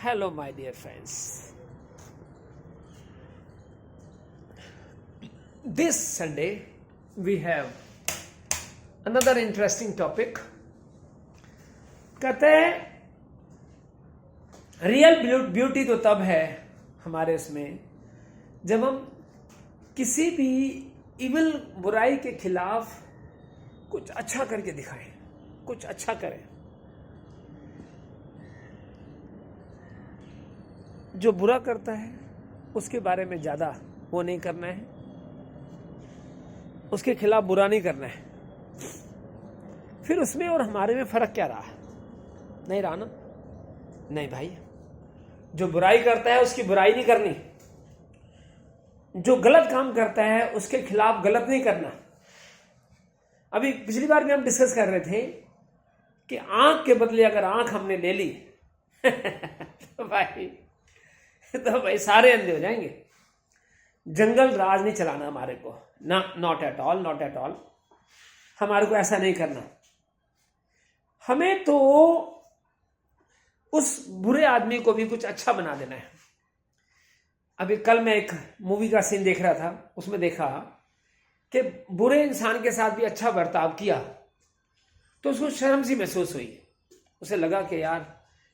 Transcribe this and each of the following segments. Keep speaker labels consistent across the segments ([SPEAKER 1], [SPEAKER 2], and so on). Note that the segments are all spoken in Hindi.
[SPEAKER 1] Hello, my dear friends. This Sunday we have another interesting topic. कहते हैं रियल ब्यूटी तो तब है हमारे इसमें जब हम किसी भी इविल बुराई के खिलाफ कुछ अच्छा करके दिखाएं, कुछ अच्छा करें। जो बुरा करता है उसके बारे में ज़्यादा वो नहीं करना है, उसके खिलाफ बुरा नहीं करना है। फिर उसमें और हमारे में फ़र्क क्या रहा? नहीं रहा ना? नहीं भाई, जो बुराई करता है उसकी बुराई नहीं करनी, जो गलत काम करता है उसके खिलाफ गलत नहीं करना। अभी पिछली बार भी हम डिस्कस कर रहे थे कि आंख के बदले अगर आंख हमने ले ली तो भाई सारे अंधे हो जाएंगे। जंगल राज नहीं चलाना हमारे को, ना, not at all, not at all. हमारे को ऐसा नहीं करना। हमें तो उस बुरे आदमी को भी कुछ अच्छा बना देना है। अभी कल मैं एक मूवी का सीन देख रहा था, उसमें देखा कि बुरे इंसान के साथ भी अच्छा बर्ताव किया तो उसको शर्म सी महसूस हुई। उसे लगा कि यार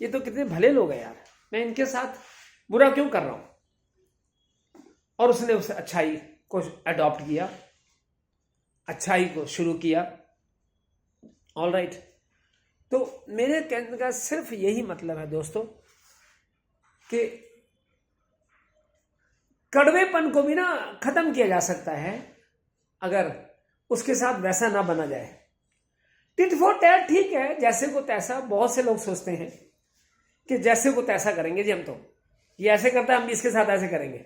[SPEAKER 1] ये तो कितने भले लोग हैं यार, मैं इनके साथ बुरा क्यों कर रहा हूं। और उसने उस अच्छाई को अडॉप्ट किया, अच्छाई को शुरू किया। All right. तो मेरे कहने का सिर्फ यही मतलब है दोस्तों कि कड़वेपन को भी ना खत्म किया जा सकता है अगर उसके साथ वैसा ना बना जाए। टिट फॉर टैट ठीक है, जैसे को तैसा। बहुत से लोग सोचते हैं कि जैसे को तैसा करेंगे जी, हम तो ये ऐसे करता है हम भी इसके साथ ऐसे करेंगे।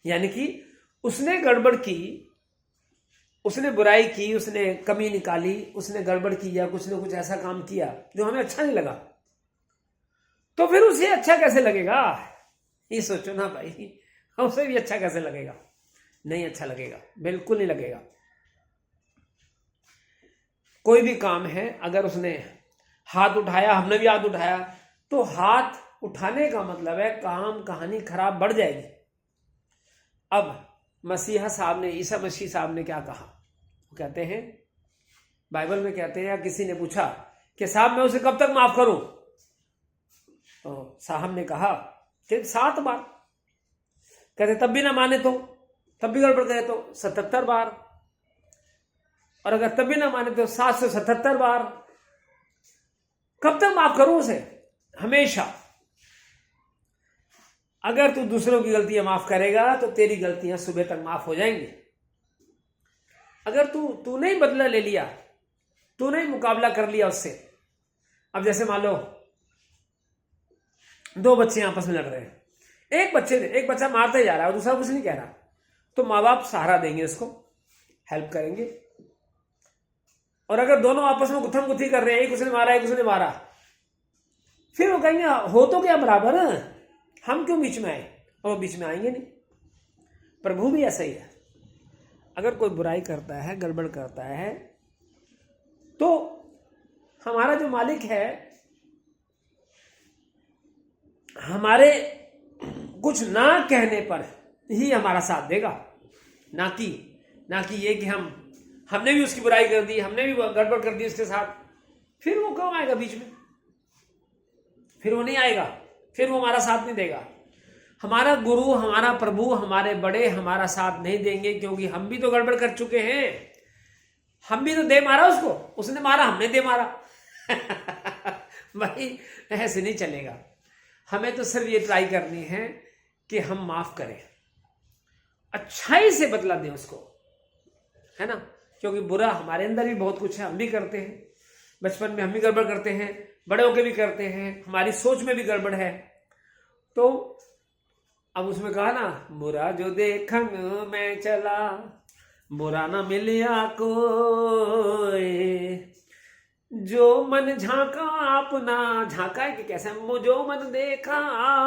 [SPEAKER 1] यानी कि उसने गड़बड़ की, उसने बुराई की, उसने कमी निकाली, उसने गड़बड़ की या कुछ ना कुछ ऐसा काम किया जो हमें अच्छा नहीं लगा, तो फिर उसे अच्छा कैसे लगेगा? ये सोचो ना भाई, उसे भी अच्छा कैसे लगेगा? नहीं अच्छा लगेगा, बिल्कुल नहीं लगेगा। कोई भी काम है, अगर उसने हाथ उठाया, हमने भी हाथ उठाया, तो हाथ उठाने का मतलब है काम कहानी खराब बढ़ जाएगी। अब मसीहा साहब ने, ईसा मसीह साहब ने क्या कहा? वो कहते हैं, बाइबल में कहते हैं, या किसी ने पूछा कि साहब मैं उसे कब तक माफ करूं? तो साहब ने कहा कि 7 बार। कहते तब भी ना माने तो, तब भी गड़बड़ करे तो 77 बार, और अगर तब भी ना माने तो 777 बार। कब तक माफ करूं उसे? हमेशा। अगर तू दूसरों की गलतियां माफ करेगा तो तेरी गलतियां सुबह तक माफ हो जाएंगी। अगर तू नहीं बदला ले लिया, तू नहीं मुकाबला कर लिया उससे। अब जैसे मान लो 2 बच्चे आपस में लड़ रहे हैं, एक बच्चा मारते जा रहा है और दूसरा कुछ नहीं कह रहा, तो माँ बाप सहारा देंगे, उसको हेल्प करेंगे। और अगर दोनों आपस में गुत्थम गुत्थी कर रहे हैं, एक उसने मारा एक उसने मारा, फिर वो कहेंगे हो तो क्या बराबर है, हम क्यों बीच में आए? और वो बीच में आएंगे नहीं। प्रभु भी ऐसा ही है। अगर कोई बुराई करता है, गड़बड़ करता है, तो हमारा जो मालिक है हमारे कुछ ना कहने पर ही हमारा साथ देगा, ना कि ये कि हमने भी उसकी बुराई कर दी, हमने भी गड़बड़ कर दी उसके साथ, फिर वो क्यों आएगा बीच में? फिर वो नहीं आएगा, फिर वो हमारा साथ नहीं देगा। हमारा गुरु, हमारा प्रभु, हमारे बड़े हमारा साथ नहीं देंगे, क्योंकि हम भी तो गड़बड़ कर चुके हैं। हम भी तो दे मारा उसको, उसने मारा, हमने दे मारा भाई ऐसे नहीं चलेगा। हमें तो सिर्फ ये ट्राई करनी है कि हम माफ करें, अच्छाई से बदला दें उसको, है ना? क्योंकि बुरा हमारे अंदर भी बहुत कुछ है, हम भी करते हैं। बचपन में हम भी गड़बड़ करते हैं, बड़े होके भी करते हैं, हमारी सोच में भी गड़बड़ है। तो अब उसमें कहा ना, बुरा जो देखन मैं चला, बुरा ना मिलिया कोई, जो मन झांका अपना, झांका है कि कैसे, जो मन देखा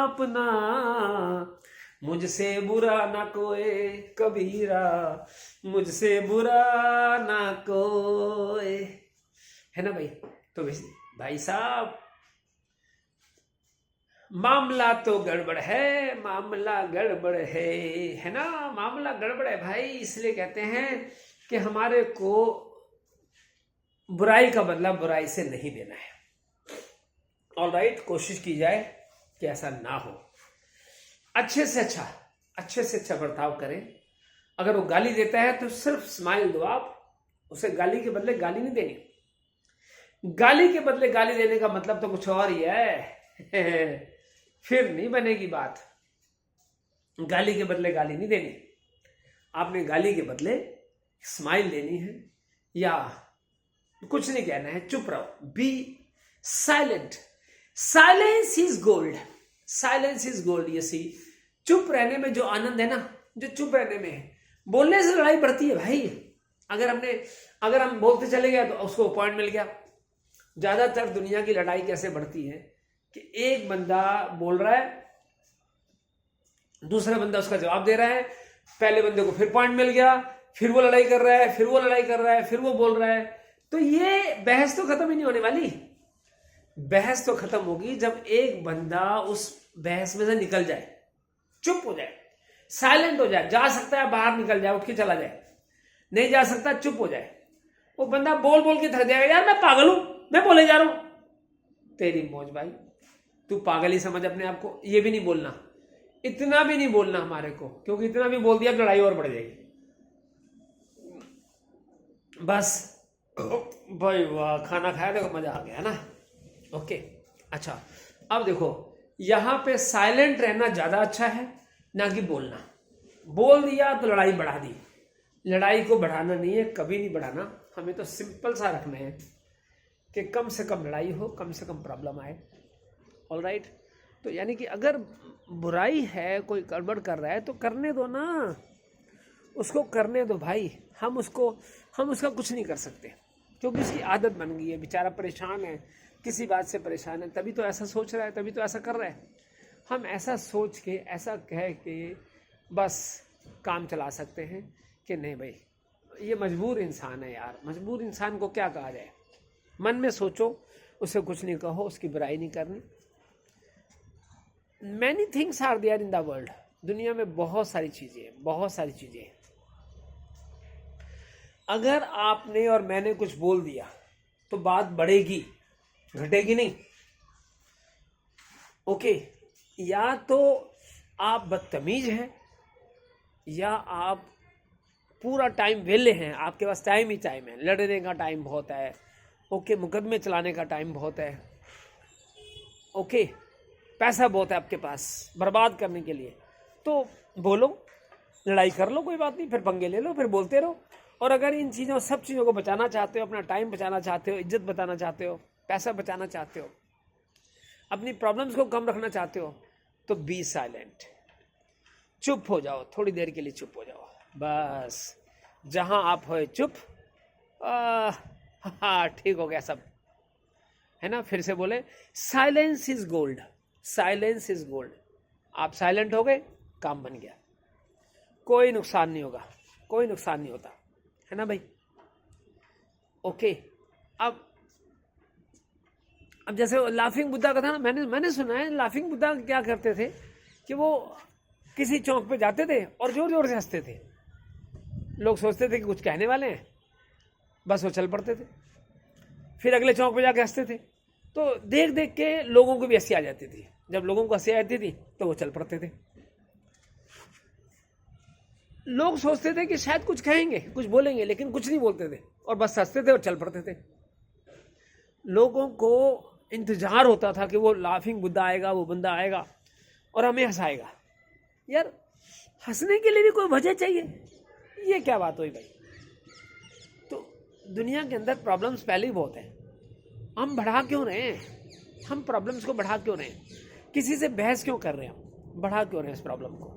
[SPEAKER 1] अपना, मुझसे बुरा ना कोई कबीरा, मुझसे बुरा ना कोई, है ना भाई? तो भाई साहब मामला तो गड़बड़ है, मामला गड़बड़ है ना, मामला गड़बड़ है भाई। इसलिए कहते हैं कि हमारे को बुराई का बदला बुराई से नहीं देना है। ऑलराइट, कोशिश की जाए कि ऐसा ना हो। अच्छे से अच्छा बर्ताव करें। अगर वो गाली देता है तो सिर्फ स्माइल दो आप, उसे गाली के बदले गाली नहीं देनी। गाली के बदले गाली देने का मतलब तो कुछ और ही है फिर नहीं बनेगी बात। गाली के बदले गाली नहीं देनी, आपने गाली के बदले स्माइल देनी है या कुछ नहीं कहना है, चुप रहो, be silent. Silence is gold, silence is gold. ये सी चुप रहने में जो आनंद है ना, जो चुप रहने में है। बोलने से लड़ाई बढ़ती है भाई। अगर हम बोलते चले गए तो उसको पॉइंट मिल गया। ज्यादातर दुनिया की लड़ाई कैसे बढ़ती है कि एक बंदा बोल रहा है, दूसरा बंदा उसका जवाब दे रहा है, पहले बंदे को फिर पॉइंट मिल गया, फिर वो लड़ाई कर रहा है, फिर वो लड़ाई कर रहा है, फिर वो बोल रहा है। तो ये बहस तो खत्म ही नहीं होने वाली। बहस तो खत्म होगी जब एक बंदा उस बहस में से निकल जाए, चुप हो जाए, साइलेंट हो जाए। जा सकता है बाहर निकल जाए, उठ के चला जाए, नहीं जा सकता चुप हो जाए। वो बंदा बोल बोल के थक जाएगा, यार मैं पागल हूं, मैं बोले जा रहा हूं। तेरी मौज भाई, तू पागल ही समझ अपने आप को। ये भी नहीं बोलना, इतना भी नहीं बोलना हमारे को, क्योंकि इतना भी बोल दिया लड़ाई और बढ़ जाएगी। बस भाई वाह, खाना खाया देखो, मजा आ गया ना। ओके, अच्छा अब देखो, यहां पे साइलेंट रहना ज्यादा अच्छा है ना कि बोलना। बोल दिया तो लड़ाई बढ़ा दी। लड़ाई को बढ़ाना नहीं है, कभी नहीं बढ़ाना। हमें तो सिंपल सा रखना है कि कम से कम लड़ाई हो, कम से कम प्रॉब्लम आए। ऑलराइट, तो यानी कि अगर बुराई है, कोई गड़बड़ कर रहा है तो करने दो ना, उसको करने दो भाई। हम उसका कुछ नहीं कर सकते, क्योंकि उसकी आदत बन गई है। बेचारा परेशान है, किसी बात से परेशान है, तभी तो ऐसा सोच रहा है, तभी तो ऐसा कर रहा है। हम ऐसा सोच के, ऐसा कह के बस काम चला सकते हैं कि नहीं भाई, ये मजबूर इंसान है यार। मजबूर इंसान को क्या कहा जाए? मन में सोचो, उसे कुछ नहीं कहो, उसकी बुराई नहीं करनी। Many things are there in the world. दुनिया में बहुत सारी चीजें हैं। अगर आपने और मैंने कुछ बोल दिया तो बात बढ़ेगी, घटेगी नहीं। ओके, या तो आप बदतमीज हैं या आप पूरा टाइम वेले हैं, आपके पास टाइम ही टाइम है, लड़ने का टाइम बहुत है। ओके, मुकदमे चलाने का टाइम बहुत है। ओके, पैसा बहुत है आपके पास बर्बाद करने के लिए, तो बोलो, लड़ाई कर लो, कोई बात नहीं, फिर पंगे ले लो, फिर बोलते रहो। और अगर इन चीज़ों, सब चीज़ों को बचाना चाहते हो, अपना टाइम बचाना चाहते हो, इज्जत बचाना चाहते हो, पैसा बचाना चाहते हो, अपनी प्रॉब्लम्स को कम रखना चाहते हो, तो बी साइलेंट। चुप हो जाओ, थोड़ी देर के लिए चुप हो जाओ बस। जहां आप हो चुप, हाँ ठीक हो गया सब, है ना। फिर से बोले, silence is gold, silence is gold. आप साइलेंट हो गए, काम बन गया, कोई नुकसान नहीं होगा, कोई नुकसान नहीं होता, है ना भाई। ओके, अब जैसे लाफिंग बुद्धा का था ना, मैंने सुना है लाफिंग बुद्धा क्या करते थे कि वो किसी चौक पे जाते थे और जोर जोर से हंसते थे। लोग सोचते थे कि कुछ कहने वाले हैं, बस वो चल पड़ते थे। फिर अगले चौक पे जाके हंसते थे, तो देख देख के लोगों को भी हंसी आ जाती थी। जब लोगों को हंसी आती थी तो वो चल पड़ते थे। लोग सोचते थे कि शायद कुछ कहेंगे, कुछ बोलेंगे, लेकिन कुछ नहीं बोलते थे और बस हंसते थे और चल पड़ते थे। लोगों को इंतजार होता था कि वो लाफिंग बुद्धा आएगा, वो बंदा आएगा और हमें हंसाएगा। यार, हंसने के लिए भी कोई वजह चाहिए। ये क्या बात हुई भाई? तो दुनिया के अंदर प्रॉब्लम्स पहले ही बहुत हैं, हम बढ़ा क्यों रहे हैं? हम प्रॉब्लम्स को बढ़ा क्यों रहे हैं? किसी से बहस क्यों कर रहे हैं? हम बढ़ा क्यों रहे हैं इस प्रॉब्लम को?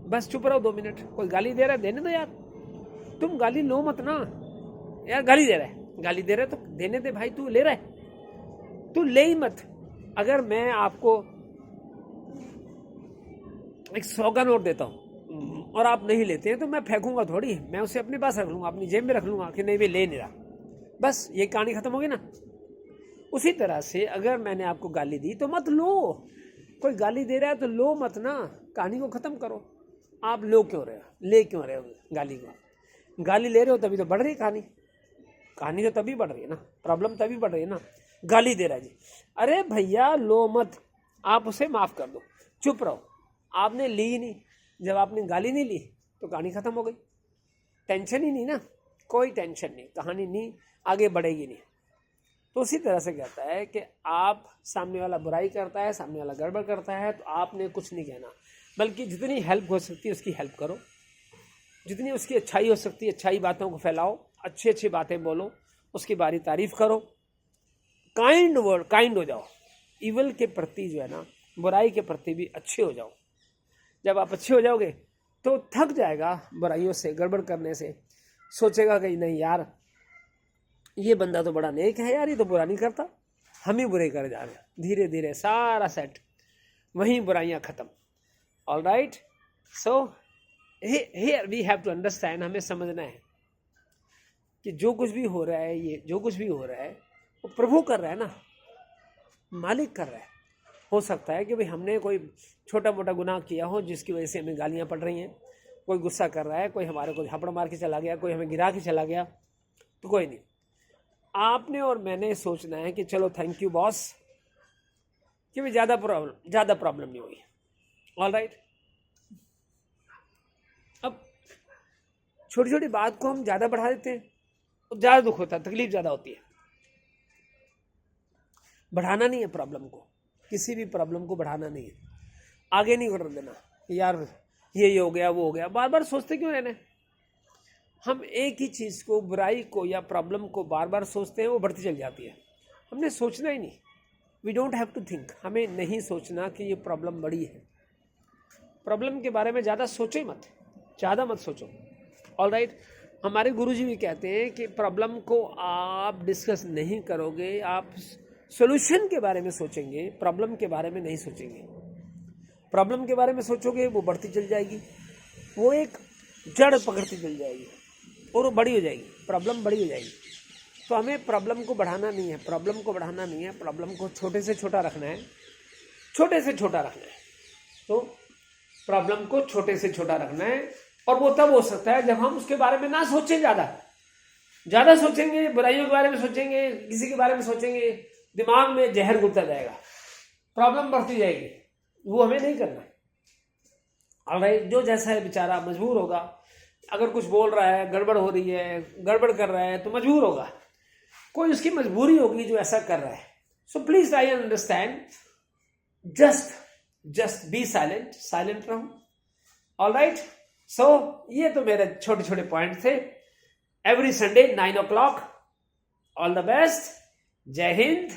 [SPEAKER 1] बस चुप रहो 2 मिनट। कोई गाली दे रहा है, देने दो यार। तुम गाली लो मत ना यार। गाली दे रहा है, गाली दे रहा है तो देने दे भाई। तू ले रहा है, तू ले ही मत। अगर मैं आपको एक 100 का नोट देता हूं और आप नहीं लेते हैं तो मैं फेंकूंगा थोड़ी, मैं उसे अपने पास रख लूंगा, अपनी जेब में रख लूंगा कि नहीं भी ले नहीं रहा। बस ये कहानी खत्म होगी ना। उसी तरह से अगर मैंने आपको गाली दी तो मत लो, कोई गाली दे रहा है तो लो मत ना, कहानी को खत्म करो। आप लो क्यों रहे हो, ले क्यों रहे हो गाली को? गाली ले रहे हो तभी तो बढ़ रही कहानी, कहानी तो तभी बढ़ रही है ना, प्रॉब्लम तभी बढ़ रही है ना। गाली दे रहा है जी, अरे भैया लो मत, आप उसे माफ कर दो, चुप रहो। आपने ली ही नहीं, जब आपने गाली नहीं ली तो कहानी खत्म हो गई, टेंशन ही नहीं ना, कोई टेंशन नहीं, कहानी नहीं आगे बढ़ेगी नहीं। तो उसी तरह से कहता है कि आप, सामने वाला बुराई करता है, सामने वाला गड़बड़ करता है, तो आपने कुछ नहीं कहना, बल्कि जितनी हेल्प हो सकती है उसकी हेल्प करो, जितनी उसकी अच्छाई हो सकती है अच्छाई बातों को फैलाओ, अच्छी अच्छी बातें बोलो, उसकी बारी तारीफ करो, काइंड वर्ड, काइंड हो जाओ, इवल के प्रति जो है ना, बुराई के प्रति भी अच्छे हो जाओ। जब आप अच्छे हो जाओगे तो थक जाएगा बुराइयों से, गड़बड़ करने से, सोचेगा कि नहीं यार ये बंदा तो बड़ा नेक है यार, ये तो बुरा नहीं करता, हम ही बुरे कर जा रहे हैं। धीरे धीरे सारा सेट, वहीं बुराइयां खत्म। All right, so here we have to understand, हमें समझना है कि जो कुछ भी हो रहा है, ये जो कुछ भी हो रहा है वो प्रभु कर रहा है ना, मालिक कर रहा है। हो सकता है कि भाई हमने कोई छोटा मोटा गुनाह किया हो जिसकी वजह से हमें गालियां पड़ रही हैं, कोई गुस्सा कर रहा है, कोई हमारे को झापड़ मार के चला गया, कोई हमें गिरा के चला गया, तो कोई नहीं, आपने और मैंने सोचना है कि चलो थैंक यू बॉस, कि भाई ज़्यादा प्रॉब्लम नहीं हुई। ऑल राइट, अब छोटी छोटी बात को हम ज़्यादा बढ़ा देते हैं तो ज़्यादा दुख होता है, तकलीफ ज़्यादा होती है। बढ़ाना नहीं है प्रॉब्लम को, किसी भी प्रॉब्लम को बढ़ाना नहीं है, आगे नहीं बढ़ देना यार, ये हो गया वो हो गया, बार बार सोचते क्यों रहना। हम एक ही चीज़ को, बुराई को या प्रॉब्लम को बार बार सोचते हैं, वो बढ़ती चली जाती है। हमने सोचना ही नहीं, we don't have to think, हमें नहीं सोचना कि ये प्रॉब्लम बड़ी है। प्रॉब्लम के बारे में ज़्यादा सोचो मत, ज़्यादा मत सोचो। ऑल राइट, हमारे गुरुजी भी कहते हैं कि प्रॉब्लम को आप डिस्कस नहीं करोगे, आप सॉल्यूशन के बारे में सोचेंगे, प्रॉब्लम के बारे में नहीं सोचेंगे। प्रॉब्लम के बारे में सोचोगे वो बढ़ती चल जाएगी, वो एक जड़ पकड़ती चल जाएगी और वो बड़ी हो जाएगी, प्रॉब्लम बड़ी हो जाएगी। तो हमें प्रॉब्लम को बढ़ाना नहीं है, प्रॉब्लम को बढ़ाना नहीं है, प्रॉब्लम को छोटे से छोटा रखना है, छोटे से छोटा रखना है। तो प्रॉब्लम को छोटे से छोटा रखना है, और वो तब हो सकता है जब हम उसके बारे में ना सोचें, ज़्यादा सोचेंगे, बुराइयों के बारे में सोचेंगे, किसी के बारे में सोचेंगे, दिमाग में जहर घुलता जाएगा, प्रॉब्लम बढ़ती जाएगी, वो हमें नहीं करना। ऑलराइट, जो जैसा है बेचारा मजबूर होगा, अगर कुछ बोल रहा है, गड़बड़ हो रही है, गड़बड़ कर रहा है तो मजबूर होगा, कोई उसकी मजबूरी होगी जो ऐसा कर रहा है। So please try and understand, just be silent रहो। ऑलराइट, सो ये तो मेरे छोटे छोटे पॉइंट थे। Every Sunday 9 o'clock, all the best, जय हिंद।